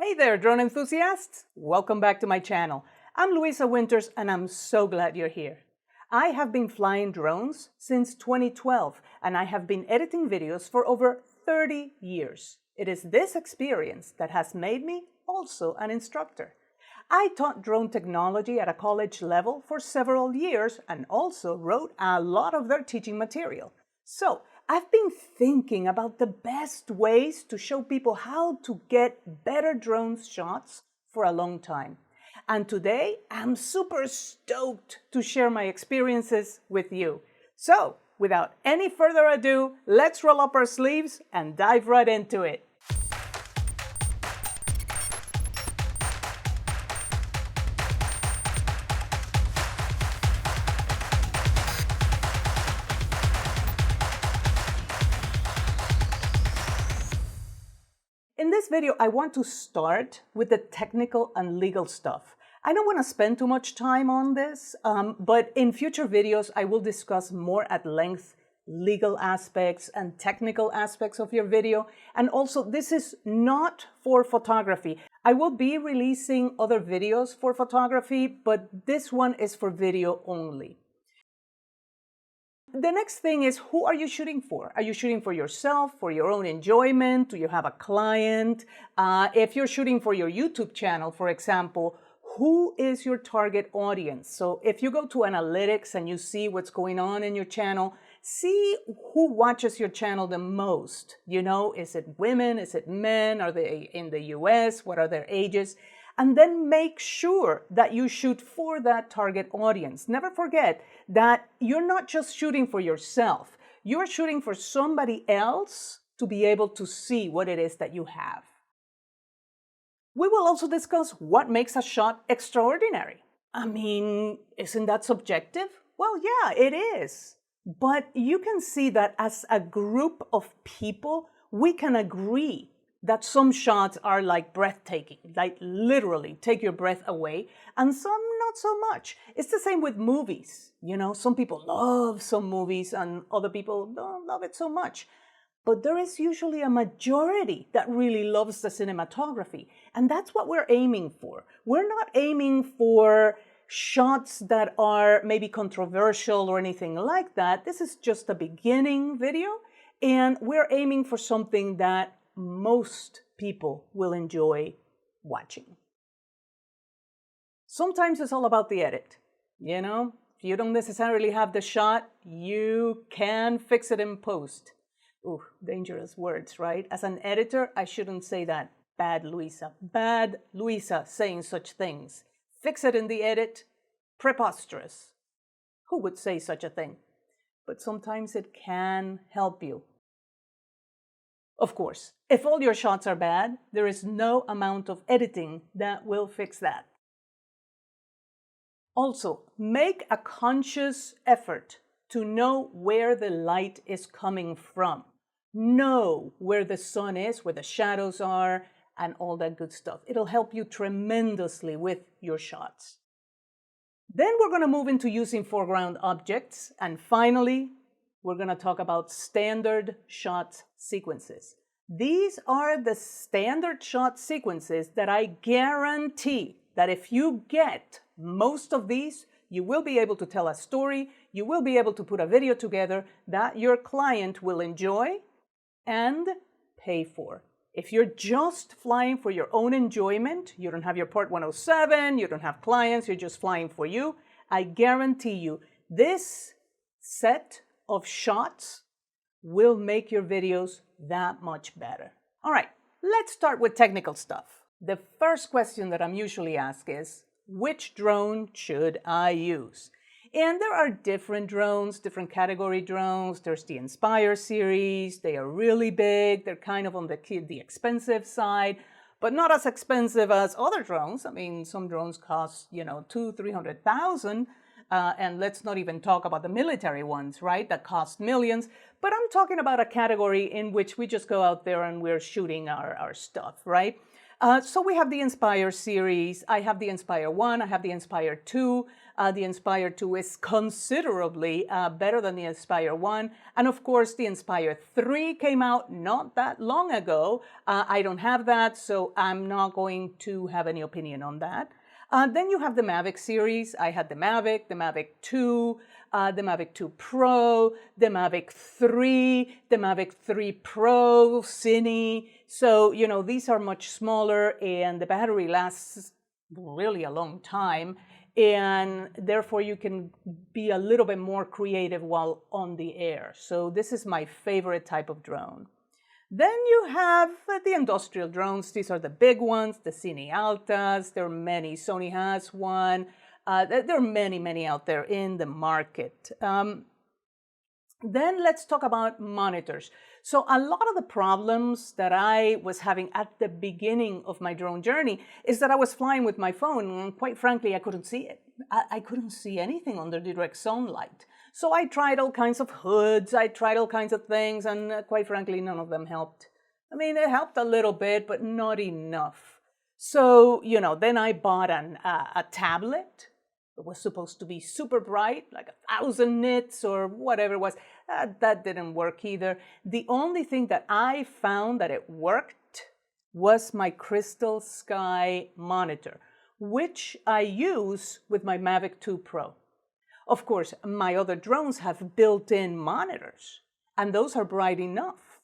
Hey there, drone enthusiasts! Welcome back to my channel. I'm Luisa Winters and I'm so glad you're here. I have been flying drones since 2012 and I have been editing videos for over 30 years. It is this experience that has made me also an instructor. I taught drone technology at a college level for several years and also wrote a lot of their teaching material. So, I've been thinking about the best ways to show people how to get better drone shots for a long time. And today, I'm super stoked to share my experiences with you. So, without any further ado, let's roll up our sleeves and dive right into it. In this video, I want to start with the technical and legal stuff. I don't want to spend too much time on this, but in future videos, I will discuss more at length legal aspects and technical aspects of your video. And also, this is not for photography. I will be releasing other videos for photography, but this one is for video only. The next thing is, who are you shooting for? Are you shooting for yourself, for your own enjoyment? Do you have a client? If you're shooting for your YouTube channel, for example, who is your target audience? So if you go to analytics and you see what's going on in your channel, see who watches your channel the most. You know, is it women? Is it men? Are they in the US? What are their ages? And then make sure that you shoot for that target audience. Never forget that you're not just shooting for yourself. You're shooting for somebody else to be able to see what it is that you have. We will also discuss what makes a shot extraordinary. I mean, isn't that subjective? Well, yeah, it is. But you can see that as a group of people, we can agree that some shots are like breathtaking, like literally take your breath away, and some not so much. It's the same with movies. You know, some people love some movies and other people don't love it so much. But there is usually a majority that really loves the cinematography, and that's what we're aiming for. We're not aiming for shots that are maybe controversial or anything like that. This is just a beginning video, and we're aiming for something that most people will enjoy watching. Sometimes it's all about the edit. You know, if you don't necessarily have the shot, you can fix it in post. Ooh, dangerous words, right? As an editor, I shouldn't say that. Bad Luisa. Bad Luisa saying such things. Fix it in the edit. Preposterous. Who would say such a thing? But sometimes it can help you. Of course, if all your shots are bad, there is no amount of editing that will fix that. Also, make a conscious effort to know where the light is coming from. Know where the sun is, where the shadows are, and all that good stuff. It'll help you tremendously with your shots. Then we're going to move into using foreground objects. And finally, we're going to talk about standard shot sequences. These are the standard shot sequences that I guarantee that if you get most of these, you will be able to tell a story, you will be able to put a video together that your client will enjoy and pay for. If you're just flying for your own enjoyment, you don't have your Part 107, you don't have clients, you're just flying for you, I guarantee you this set of shots will make your videos that much better. All right, let's start with technical stuff. The first question that I'm usually asked is, which drone should I use? And there are different drones, different category drones. There's the Inspire series. They are really big. They're kind of on the expensive side, but not as expensive as other drones. I mean, some drones cost, you know, $200,000, $300,000. And let's not even talk about the military ones, right? That cost millions. But I'm talking about a category in which we just go out there and we're shooting our stuff, right? So we have the Inspire series. I have the Inspire 1. I have the Inspire 2. The Inspire 2 is considerably better than the Inspire 1. And of course, the Inspire 3 came out not that long ago. I don't have that, so I'm not going to have any opinion on that. Then you have the Mavic series. I had the Mavic 2, the Mavic 2 Pro, the Mavic 3, the Mavic 3 Pro, Cine. So, you know, these are much smaller and the battery lasts really a long time. And therefore you can be a little bit more creative while on the air. So this is my favorite type of drone. Then you have the industrial drones. These are the big ones, the Cine Altas. There are many. Sony has one. There are many, many out there in the market. Then let's talk about monitors. So a lot of the problems that I was having at the beginning of my drone journey is that I was flying with my phone and quite frankly, I couldn't see it. I couldn't see anything under direct sunlight. So I tried all kinds of hoods, I tried all kinds of things, and quite frankly, none of them helped. I mean, it helped a little bit, but not enough. So, you know, then I bought a tablet. It was supposed to be super bright, like 1,000 nits or whatever it was. That didn't work either. The only thing that I found that it worked was my Crystal Sky monitor, which I use with my Mavic 2 Pro. Of course, my other drones have built-in monitors, and those are bright enough.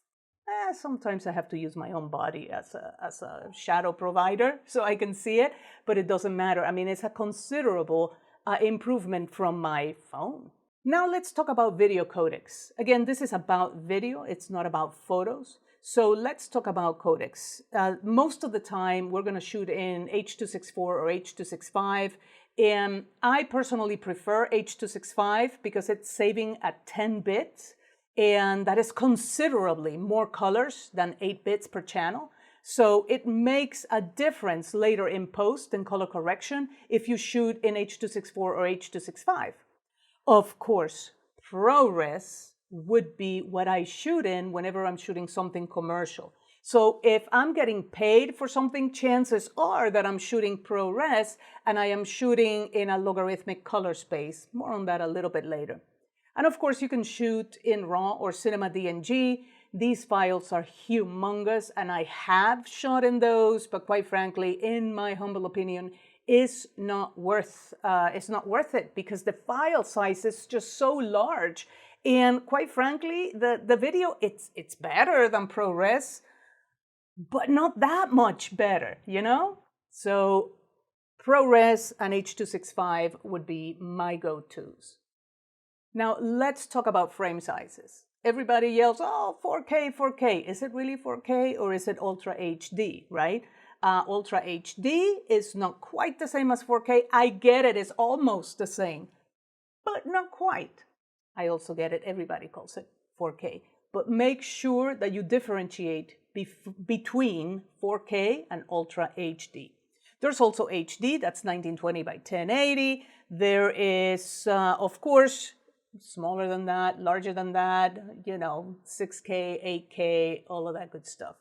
Sometimes I have to use my own body as a shadow provider so I can see it, but it doesn't matter. I mean, it's a considerable improvement from my phone. Now let's talk about video codecs. Again, this is about video. It's not about photos. So let's talk about codecs. Most of the time, we're going to shoot in H.264 or H.265. And I personally prefer H.265 because it's saving at 10 bits. And that is considerably more colors than 8 bits per channel. So it makes a difference later in post and color correction if you shoot in H.264 or H.265. Of course, ProRes would be what I shoot in whenever I'm shooting something commercial. So if I'm getting paid for something, chances are that I'm shooting ProRes and I am shooting in a logarithmic color space. More on that a little bit later. And of course, you can shoot in RAW or Cinema DNG. These files are humongous, and I have shot in those, but quite frankly, in my humble opinion, it's not worth it because the file size is just so large. And quite frankly, the video, it's better than ProRes, but not that much better, you know? So ProRes and H.265 would be my go-tos. Now, let's talk about frame sizes. Everybody yells, oh, 4K, 4K. Is it really 4K or is it Ultra HD, right? Ultra HD is not quite the same as 4K. I get it, it's almost the same, but not quite. I also get it, everybody calls it 4K. But make sure that you differentiate between 4K and Ultra HD. There's also HD, that's 1920 by 1080. There is, of course, smaller than that, larger than that, you know, 6K, 8K, all of that good stuff.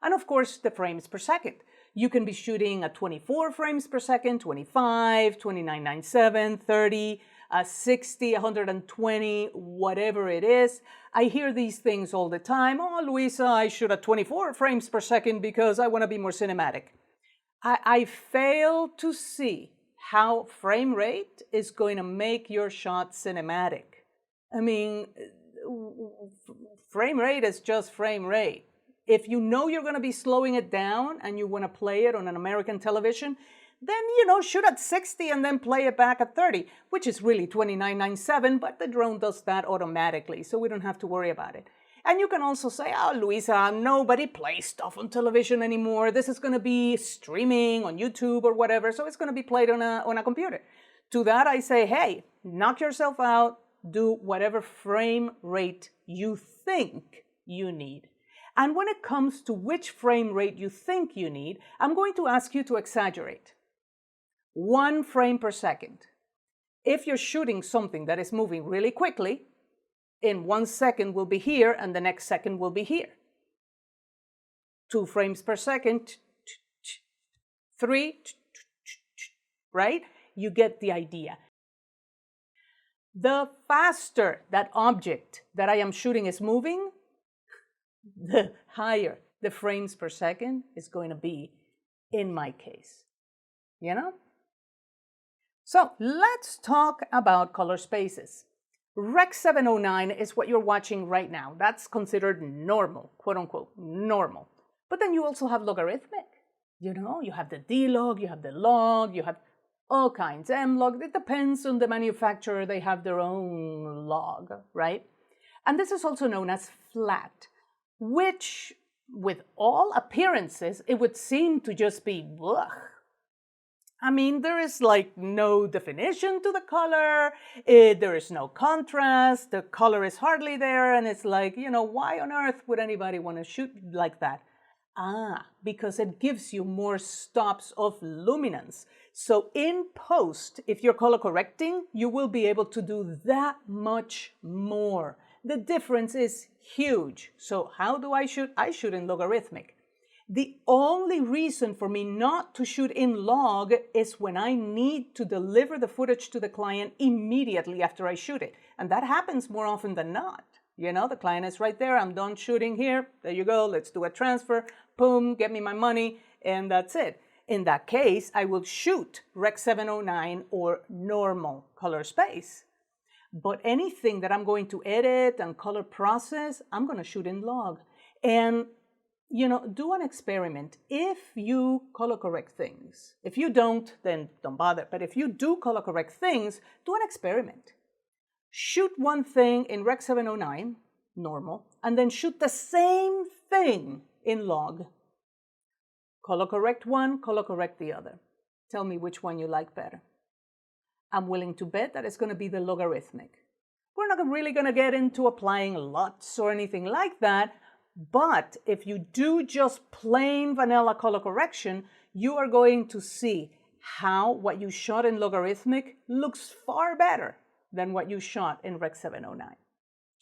And of course, the frames per second. You can be shooting at 24 frames per second, 25, 2997, 30, 60, 120, whatever it is. I hear these things all the time. Oh, Luisa, I shoot at 24 frames per second because I want to be more cinematic. I fail to see how frame rate is going to make your shot cinematic. I mean, frame rate is just frame rate. If you know you're going to be slowing it down and you want to play it on an American television, then, you know, shoot at 60 and then play it back at 30, which is really 2997, but the drone does that automatically, so we don't have to worry about it. And you can also say, oh, Luisa, nobody plays stuff on television anymore. This is going to be streaming on YouTube or whatever, so it's going to be played on a computer. To that, I say, hey, knock yourself out. Do whatever frame rate you think you need. And when it comes to which frame rate you think you need, I'm going to ask you to exaggerate. 1 frame per second. If you're shooting something that is moving really quickly, in 1 second will be here and the next second will be here. 2 frames per second, 3, right? You get the idea. The faster that object that I am shooting is moving, the higher the frames per second is going to be in my case, you know? So let's talk about color spaces. Rec 709 is what you're watching right now. That's considered normal, quote unquote, normal. But then you also have logarithmic. You know, you have the D-log, you have the log, you have all kinds, M-log. It depends on the manufacturer. They have their own log, right? And this is also known as flat, which with all appearances, it would seem to just be ugh. I mean, there is like no definition to the color, there is no contrast, the color is hardly there, and it's like, you know, why on earth would anybody want to shoot like that? Because it gives you more stops of luminance. So in post, if you're color correcting, you will be able to do that much more. The difference is huge. So how do I shoot? I shoot in logarithmic. The only reason for me not to shoot in log is when I need to deliver the footage to the client immediately after I shoot it. And that happens more often than not. You know, the client is right there, I'm done shooting here, there you go, let's do a transfer, boom, get me my money, and that's it. In that case, I will shoot Rec 709 or normal color space. But anything that I'm going to edit and color process, I'm going to shoot in log. And you know, do an experiment. If you color correct things, if you don't, then don't bother. But if you do color correct things, do an experiment. Shoot one thing in Rec 709, normal, and then shoot the same thing in log. Color correct one, color correct the other. Tell me which one you like better. I'm willing to bet that it's going to be the logarithmic. We're not really going to get into applying LUTs or anything like that. But if you do just plain vanilla color correction, you are going to see how what you shot in logarithmic looks far better than what you shot in Rec 709.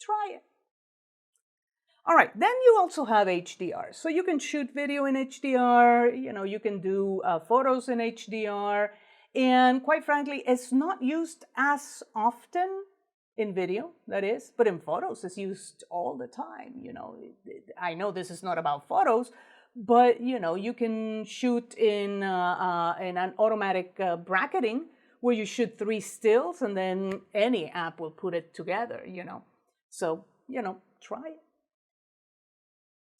Try it. All right, then you also have HDR. So you can shoot video in HDR, you know, you can do photos in HDR, and quite frankly, it's not used as often in video, that is, but in photos it's used all the time. You know, I know this is not about photos, but you know, you can shoot in an automatic bracketing where you shoot 3 stills and then any app will put it together, you know. So, you know, try it.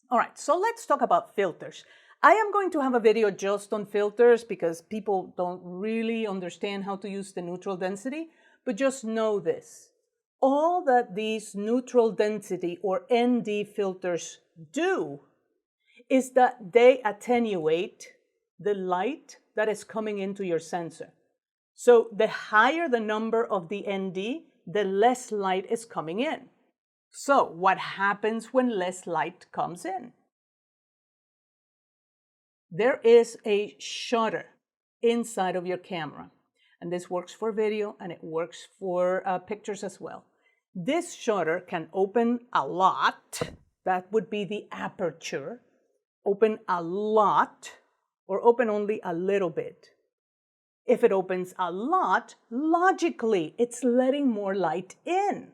All right, so let's talk about filters. I am going to have a video just on filters because people don't really understand how to use the neutral density, but just know this. All that these neutral density or ND filters do is that they attenuate the light that is coming into your sensor. So the higher the number of the ND, the less light is coming in. So what happens when less light comes in? There is a shutter inside of your camera. And this works for video and it works for pictures as well. This shutter can open a lot, that would be the aperture, open a lot, or open only a little bit. If it opens a lot, logically, it's letting more light in.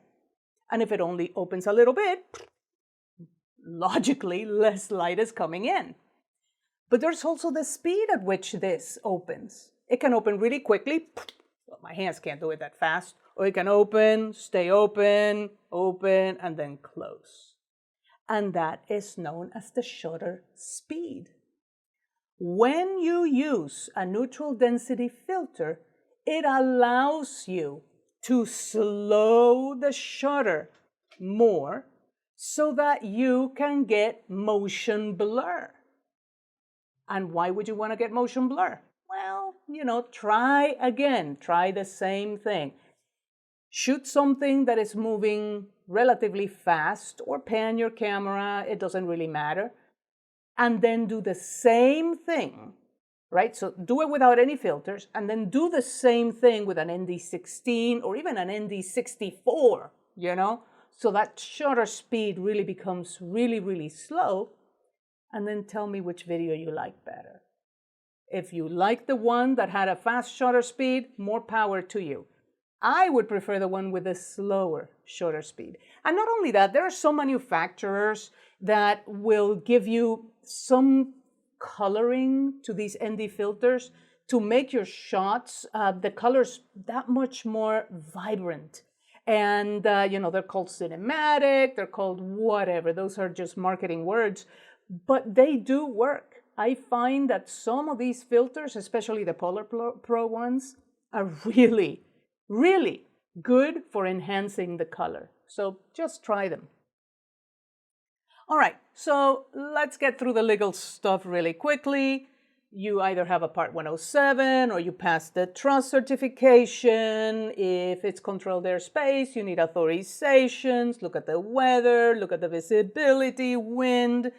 And if it only opens a little bit, logically, less light is coming in. But there's also the speed at which this opens. It can open really quickly. Well, my hands can't do it that fast. Or it can open, stay open, open, and then close. And that is known as the shutter speed. When you use a neutral density filter, it allows you to slow the shutter more so that you can get motion blur. And why would you want to get motion blur? Well, you know, try again. Try the same thing. Shoot something that is moving relatively fast or pan your camera, it doesn't really matter. And then do the same thing right? So do it without any filters, and then do the same thing with an ND16 or even an ND64, so that shutter speed really becomes really, really slow. And then tell me which video you like better. If you like the one that had a fast shutter speed, more power to you. I would prefer the one with a slower shutter speed. And not only that, there are some manufacturers that will give you some coloring to these ND filters to make your shots, the colors that much more vibrant. And, they're called cinematic, they're called whatever. Those are just marketing words, but they do work. I find that some of these filters, especially the Polar Pro ones, are really, really good for enhancing the color. So just try them. All right, so let's get through the legal stuff really quickly. You either have a Part 107 or you pass the trust certification. If it's controlled airspace, you need authorizations. Look at the weather, look at the visibility, wind,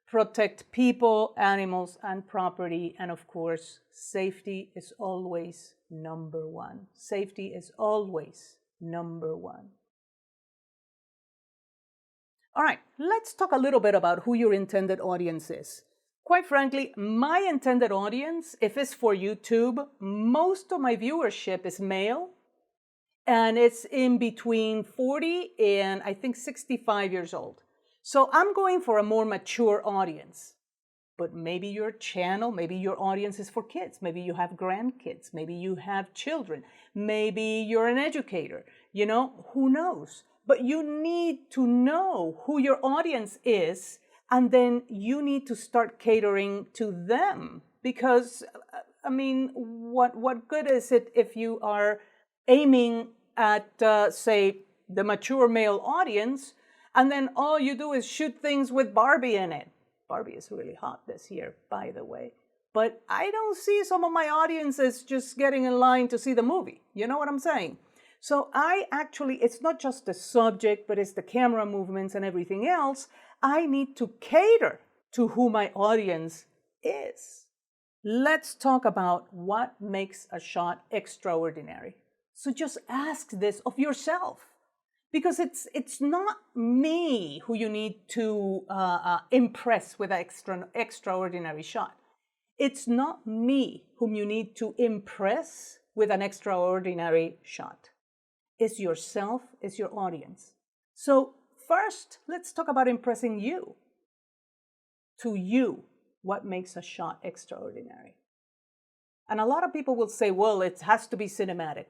protect people, animals, and property. And of course, safety is always number one. Safety is always number one. All right, let's talk a little bit about who your intended audience is. Quite frankly, my intended audience, if it's for YouTube, most of my viewership is male, and it's in between 40 and I think 65 years old. So I'm going for a more mature audience. But maybe your channel, maybe your audience is for kids. Maybe you have grandkids. Maybe you have children. Maybe you're an educator. Who knows? But you need to know who your audience is, and then you need to start catering to them. Because, what good is it if you are aiming at, say, the mature male audience, and then all you do is shoot things with Barbie in it? Barbie is really hot this year, by the way. But I don't see some of my audiences just getting in line to see the movie. You know what I'm saying? So it's not just the subject, but it's the camera movements and everything else. I need to cater to who my audience is. Let's talk about what makes a shot extraordinary. So just ask this of yourself. Because it's not me who you need to impress with an extraordinary shot. It's not me whom you need to impress with an extraordinary shot. It's yourself, it's your audience. So first, let's talk about impressing you. To you, what makes a shot extraordinary? And a lot of people will say, well, it has to be cinematic.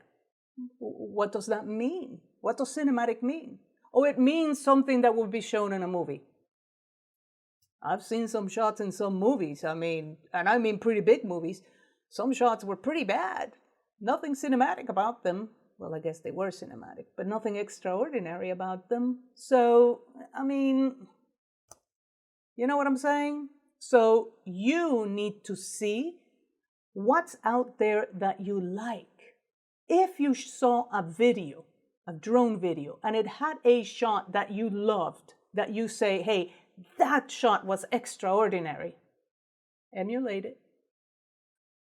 What does that mean? What does cinematic mean? Oh, it means something that will be shown in a movie. I've seen some shots in some movies. I mean pretty big movies. Some shots were pretty bad. Nothing cinematic about them. Well, I guess they were cinematic, but nothing extraordinary about them. So, you know what I'm saying? So you need to see what's out there that you like. If you saw a video, a drone video, and it had a shot that you loved, that you say, hey, that shot was extraordinary, emulate it.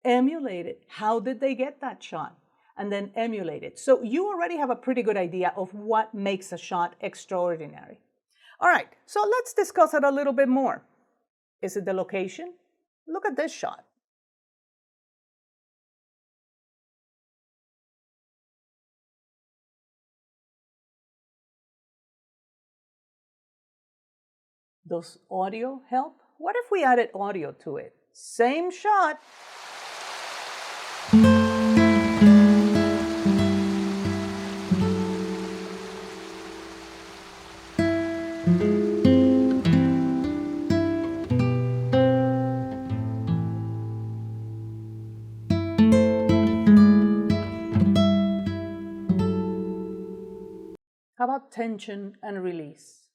Emulate it. How did they get that shot? And then emulate it. So you already have a pretty good idea of what makes a shot extraordinary. All right, so let's discuss it a little bit more. Is it the location? Look at this shot. Does audio help? What if we added audio to it? Same shot. How about tension and release?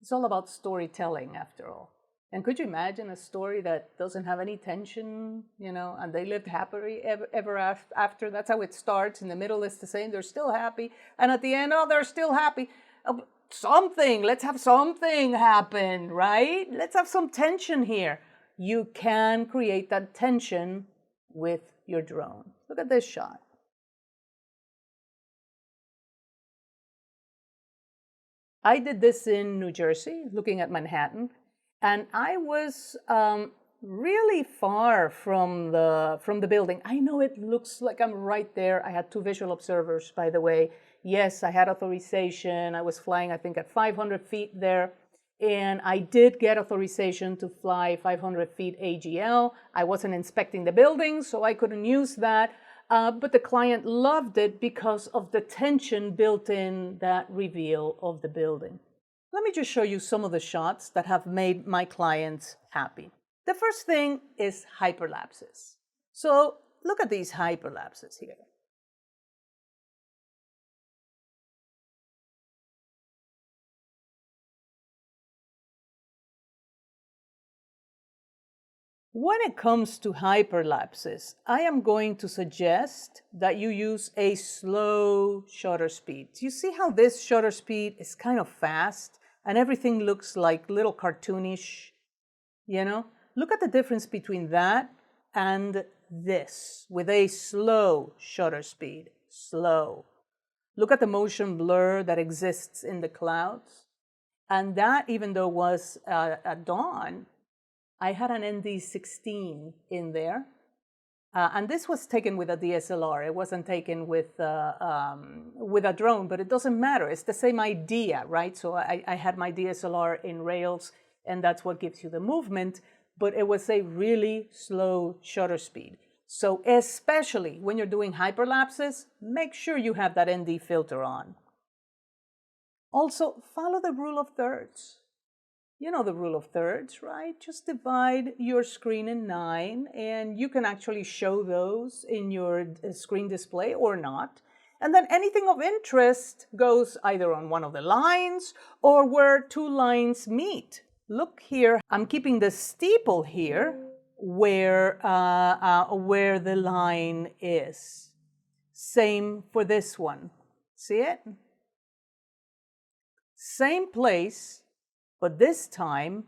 It's all about storytelling, after all. And could you imagine a story that doesn't have any tension, and they lived happily ever after? That's how it starts. In the middle, it's the same. They're still happy. And at the end, they're still happy. Let's have something happen, right? Let's have some tension here. you can create that tension with your drone. Look at this shot. I did this in New Jersey, looking at Manhattan, and I was really far from the building. I know it looks like I'm right there. I had 2 visual observers, by the way. Yes, I had authorization. I was flying, I think, at 500 feet there. And I did get authorization to fly 500 feet AGL. I wasn't inspecting the building, so I couldn't use that. But the client loved it because of the tension built in that reveal of the building. Let me just show you some of the shots that have made my clients happy. The first thing is hyperlapses. So look at these hyperlapses here. When it comes to hyperlapses, I am going to suggest that you use a slow shutter speed. You see how this shutter speed is kind of fast and everything looks like little cartoonish, you know? Look at the difference between that and this with a slow shutter speed, slow. Look at the motion blur that exists in the clouds. And that, even though it was at dawn, I had an ND16 in there, and this was taken with a DSLR. It wasn't taken with a drone, but it doesn't matter. It's the same idea, right? So I had my DSLR in rails, and that's what gives you the movement, but it was a really slow shutter speed. So especially when you're doing hyperlapses, make sure you have that ND filter on. Also, follow the rule of thirds. You know the rule of thirds, right? Just divide your screen in 9, and you can actually show those in your screen display or not. And then anything of interest goes either on one of the lines or where 2 lines meet. Look here, I'm keeping the steeple here where the line is. Same for this one. See it? Same place. But this time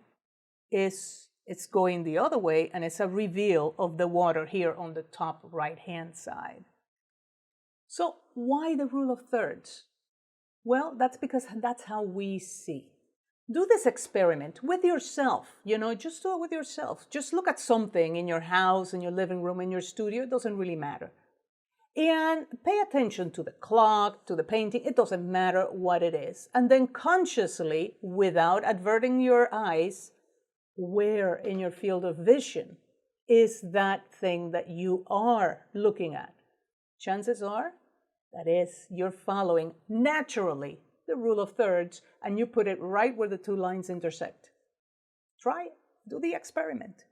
it's going the other way, and it's a reveal of the water here on the top right-hand side. So why the rule of thirds? Well, that's because that's how we see. Do this experiment with yourself, just do it with yourself. Just look at something in your house, in your living room, in your studio, it doesn't really matter. And pay attention to the clock, to the painting, it doesn't matter what it is. And then consciously, without averting your eyes, where in your field of vision is that thing that you are looking at? Chances are, that is, you're following naturally the rule of thirds, and you put it right where the 2 lines intersect. Try it, do the experiment.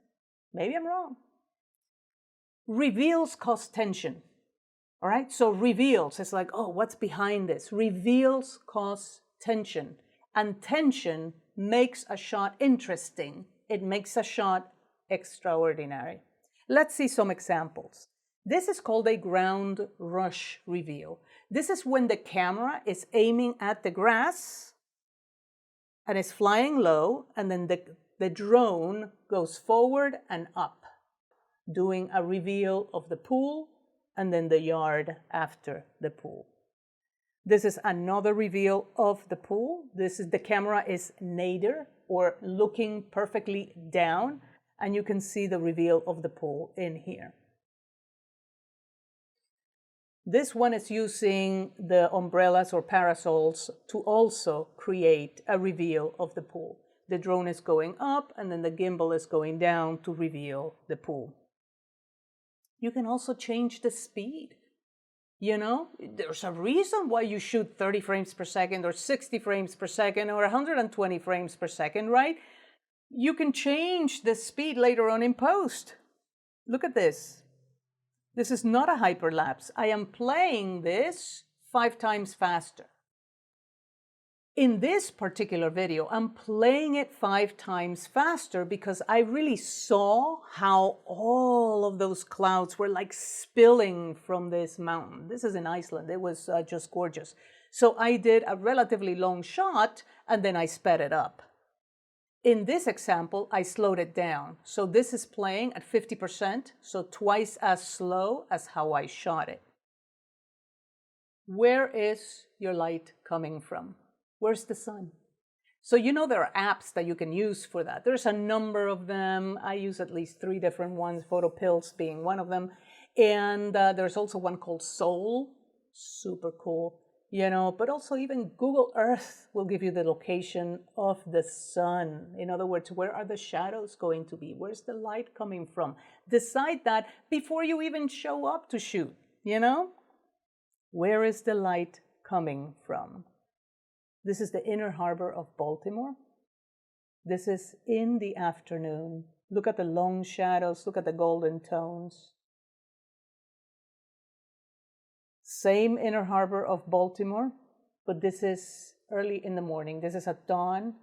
Maybe I'm wrong. Reveals cause tension. All right, so reveals, it's like, oh, what's behind this? Reveals cause tension, and tension makes a shot interesting. It makes a shot extraordinary. Let's see some examples. This is called a ground rush reveal. This is when the camera is aiming at the grass and is flying low, and then the drone goes forward and up, doing a reveal of the pool and then the yard after the pool. This is another reveal of the pool. The camera is nadir, or looking perfectly down, and you can see the reveal of the pool in here. This one is using the umbrellas or parasols to also create a reveal of the pool. The drone is going up, and then the gimbal is going down to reveal the pool. You can also change the speed. There's a reason why you shoot 30 frames per second or 60 frames per second or 120 frames per second, right? You can change the speed later on in post. Look at this. This is not a hyperlapse. I am playing this 5 times faster. In this particular video, I'm playing it 5 times faster because I really saw how all of those clouds were like spilling from this mountain. This is in Iceland. It was just gorgeous. So I did a relatively long shot, and then I sped it up. In this example, I slowed it down. So this is playing at 50%, so twice as slow as how I shot it. Where is your light coming from? Where's the sun? So you know there are apps that you can use for that. There's a number of them. I use at least 3 different ones, PhotoPills being one of them. And there's also one called Soul, super cool. But also even Google Earth will give you the location of the sun. In other words, where are the shadows going to be? Where's the light coming from? Decide that before you even show up to shoot, Where is the light coming from? This is the inner harbor of Baltimore. This is in the afternoon. Look at the long shadows. Look at the golden tones. Same inner harbor of Baltimore, but this is early in the morning. This is at dawn.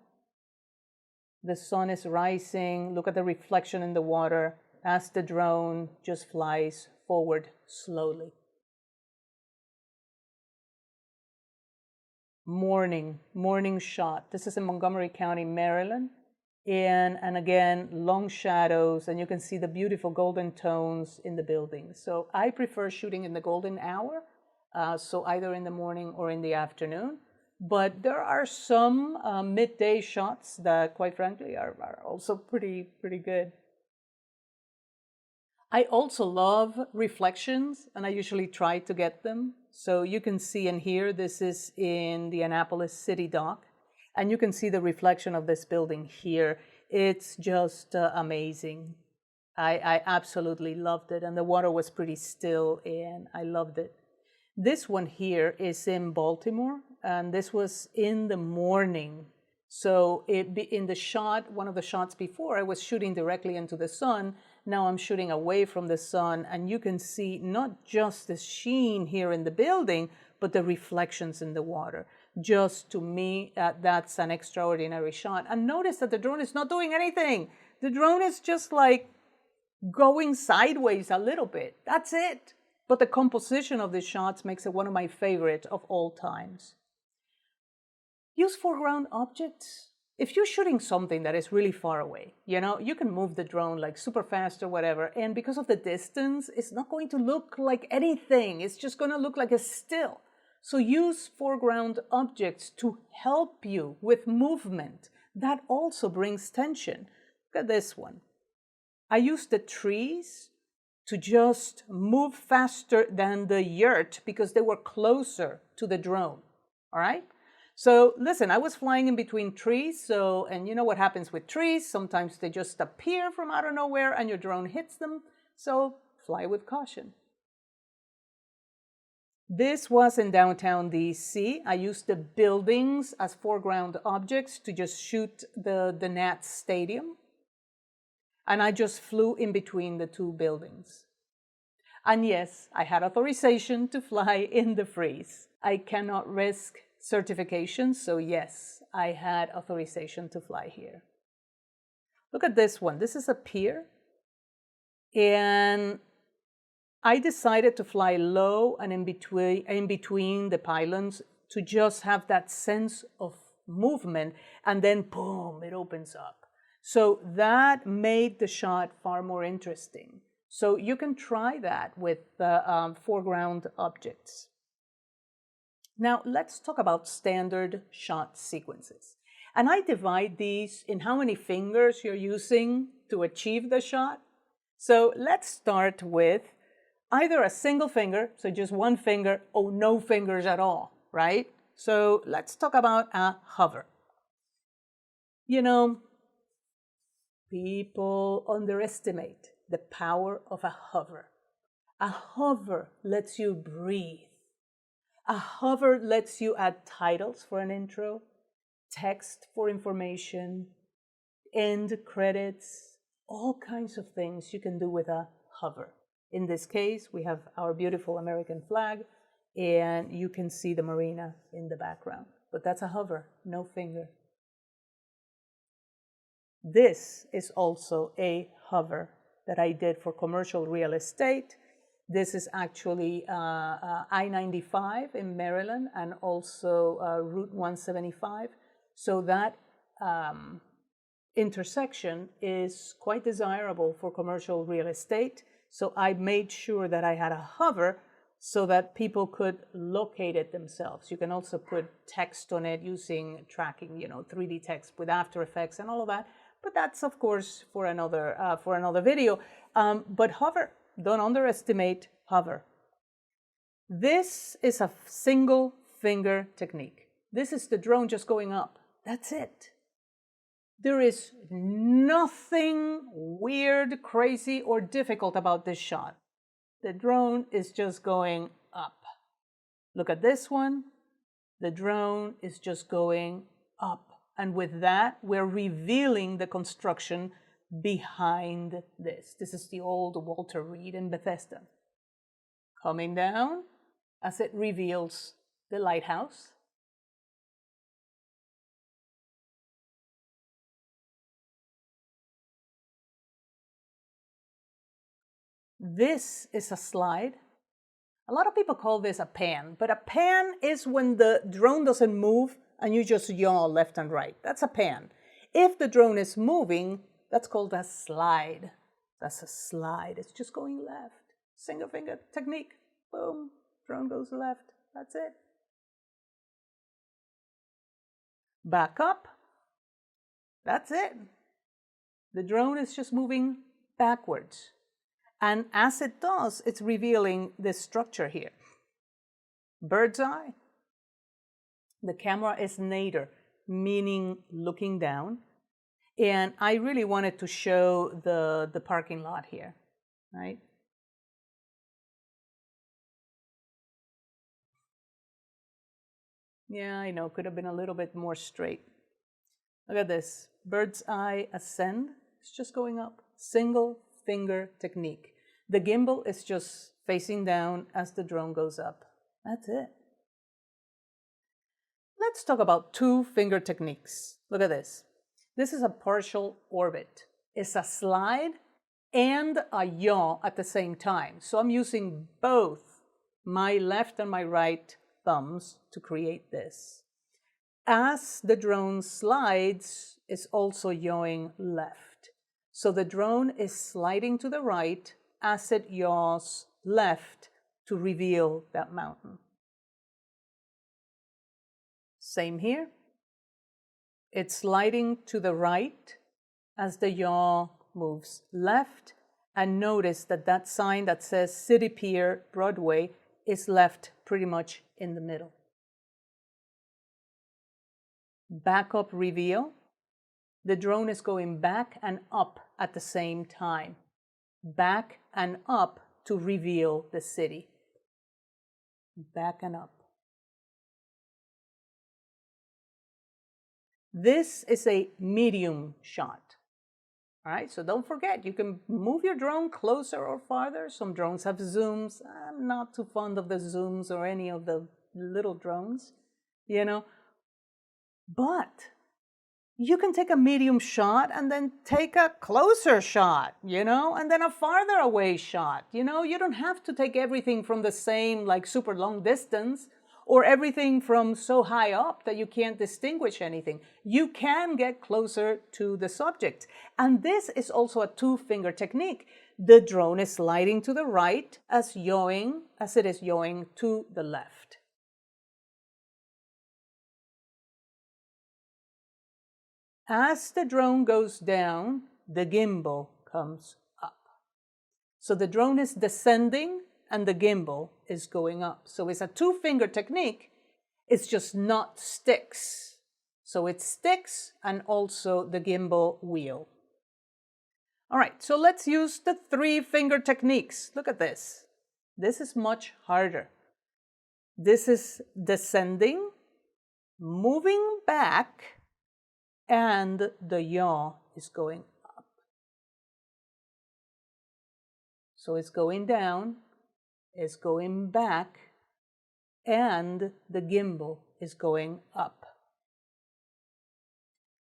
The sun is rising. Look at the reflection in the water as the drone just flies forward slowly. Morning shot. This is in Montgomery County, Maryland. And again, long shadows, and you can see the beautiful golden tones in the building. So I prefer shooting in the golden hour, so either in the morning or in the afternoon. But there are some midday shots that, quite frankly, are also pretty good. I also love reflections, and I usually try to get them. So you can see in here, this is in the Annapolis City Dock, and you can see the reflection of this building here. It's just amazing. I absolutely loved it, and the water was pretty still, and I loved it. This one here is in Baltimore, and this was in the morning. So in the shot, one of the shots before, I was shooting directly into the sun. Now I'm shooting away from the sun, and you can see not just the sheen here in the building, but the reflections in the water. Just to me, that's an extraordinary shot. And notice that the drone is not doing anything. The drone is just like going sideways a little bit. That's it. But the composition of the shots makes it one of my favorite of all times. Use foreground objects. If you're shooting something that is really far away, you can move the drone like super fast or whatever, and because of the distance, it's not going to look like anything. It's just going to look like a still. So use foreground objects to help you with movement. That also brings tension. Look at this one. I used the trees to just move faster than the yurt because they were closer to the drone, all right? So listen, I was flying in between trees, and you know what happens with trees? Sometimes they just appear from out of nowhere and your drone hits them, so fly with caution. This was in downtown DC. I used the buildings as foreground objects to just shoot the Nats Stadium. And I just flew in between the 2 buildings. And yes, I had authorization to fly in the freeze. I cannot risk certification, so yes, I had authorization to fly here. Look at this one. This is a pier. And I decided to fly low and in between the pylons to just have that sense of movement, and then boom, it opens up. So that made the shot far more interesting. So you can try that with foreground objects. Now let's talk about standard shot sequences. And I divide these in how many fingers you're using to achieve the shot. So let's start with either a single finger, so just one finger, or no fingers at all, right? So let's talk about a hover. People underestimate the power of a hover. A hover lets you breathe. A hover lets you add titles for an intro, text for information, end credits, all kinds of things you can do with a hover. In this case, we have our beautiful American flag, and you can see the marina in the background. But that's a hover, no finger. This is also a hover that I did for commercial real estate. This is actually I-95 in Maryland and also Route 175. So that intersection is quite desirable for commercial real estate. So I made sure that I had a hover so that people could locate it themselves. You can also put text on it using tracking, 3D text with After Effects and all of that. But that's, of course, for another video. But hover, don't underestimate hover. This is a single finger technique. This is the drone just going up. That's it. There is nothing weird, crazy, or difficult about this shot. The drone is just going up. Look at this one. The drone is just going up. And with that, we're revealing the construction behind this. This is the old Walter Reed in Bethesda. Coming down as it reveals the lighthouse. This is a slide. A lot of people call this a pan, but a pan is when the drone doesn't move and you just yaw left and right. That's a pan. If the drone is moving, that's called a slide. That's a slide. It's just going left. Single finger technique. Boom. Drone goes left. That's it. Back up. That's it. The drone is just moving backwards. And as it does, it's revealing this structure here. Bird's eye. The camera is nadir, meaning looking down. And I really wanted to show the parking lot here, right? Yeah, I know, could have been a little bit more straight. Look at this, bird's eye ascend. It's just going up, single finger technique. The gimbal is just facing down as the drone goes up. That's it. Let's talk about two finger techniques. Look at this. This is a partial orbit. It's a slide and a yaw at the same time. So I'm using both my left and my right thumbs to create this. As the drone slides, it's also yawing left. So the drone is sliding to the right as it yaws left to reveal that mountain. Same here. It's sliding to the right as the yaw moves left. And notice that that sign that says City Pier, Broadway, is left pretty much in the middle. Back up reveal. The drone is going back and up at the same time. Back and up to reveal the city. Back and up. This is a medium shot. All right, so don't forget, you can move your drone closer or farther. Some drones have zooms. I'm not too fond of the zooms or any of the little drones, But you can take a medium shot and then take a closer shot, and then a farther away shot. You don't have to take everything from the same, super long distance, or everything from so high up that you can't distinguish anything. You can get closer to the subject. And this is also a two-finger technique. The drone is sliding to the right as it is yawing to the left. As the drone goes down, the gimbal comes up. So the drone is descending and the gimbal is going up. So it's a two-finger technique. It's just not sticks. So it's sticks and also the gimbal wheel. All right, so let's use the three-finger techniques. Look at this. This is much harder. This is descending, moving back, and the yaw is going up. So it's going down, it's going back, and the gimbal is going up.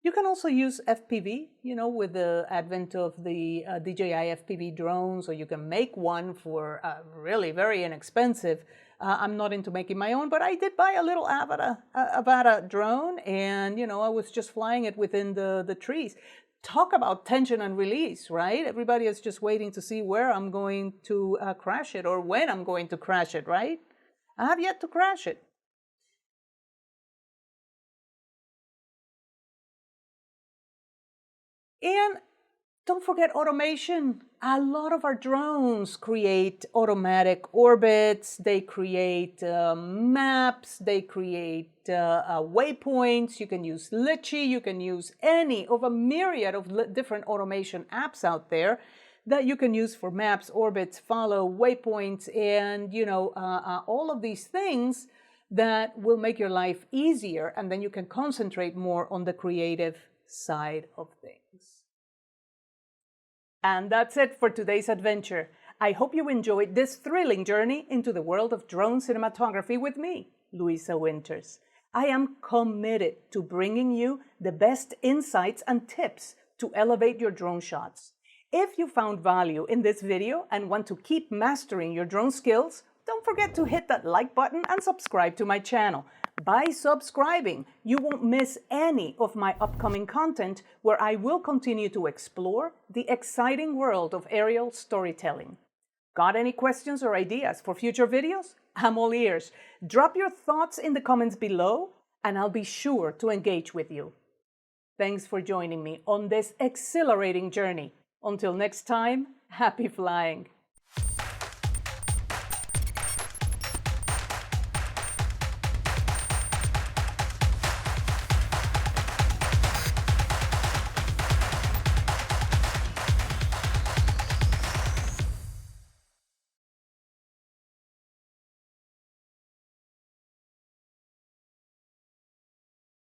You can also use FPV, with the advent of the DJI FPV drones, or you can make one for really very inexpensive. I'm not into making my own, but I did buy a little Avata drone, and I was just flying it within the trees. Talk about tension and release, right? Everybody is just waiting to see where I'm going to crash it or when I'm going to crash it, right? I have yet to crash it. And don't forget automation. A lot of our drones create automatic orbits, they create maps, they create waypoints. You can use Litchi, you can use any of a myriad of different automation apps out there that you can use for maps, orbits, follow, waypoints, and all of these things that will make your life easier, and then you can concentrate more on the creative side of things. And that's it for today's adventure. I hope you enjoyed this thrilling journey into the world of drone cinematography with me, Luisa Winters. I am committed to bringing you the best insights and tips to elevate your drone shots. If you found value in this video and want to keep mastering your drone skills, don't forget to hit that like button and subscribe to my channel. By subscribing, you won't miss any of my upcoming content where I will continue to explore the exciting world of aerial storytelling. Got any questions or ideas for future videos? I'm all ears. Drop your thoughts in the comments below and I'll be sure to engage with you. Thanks for joining me on this exhilarating journey. Until next time, happy flying!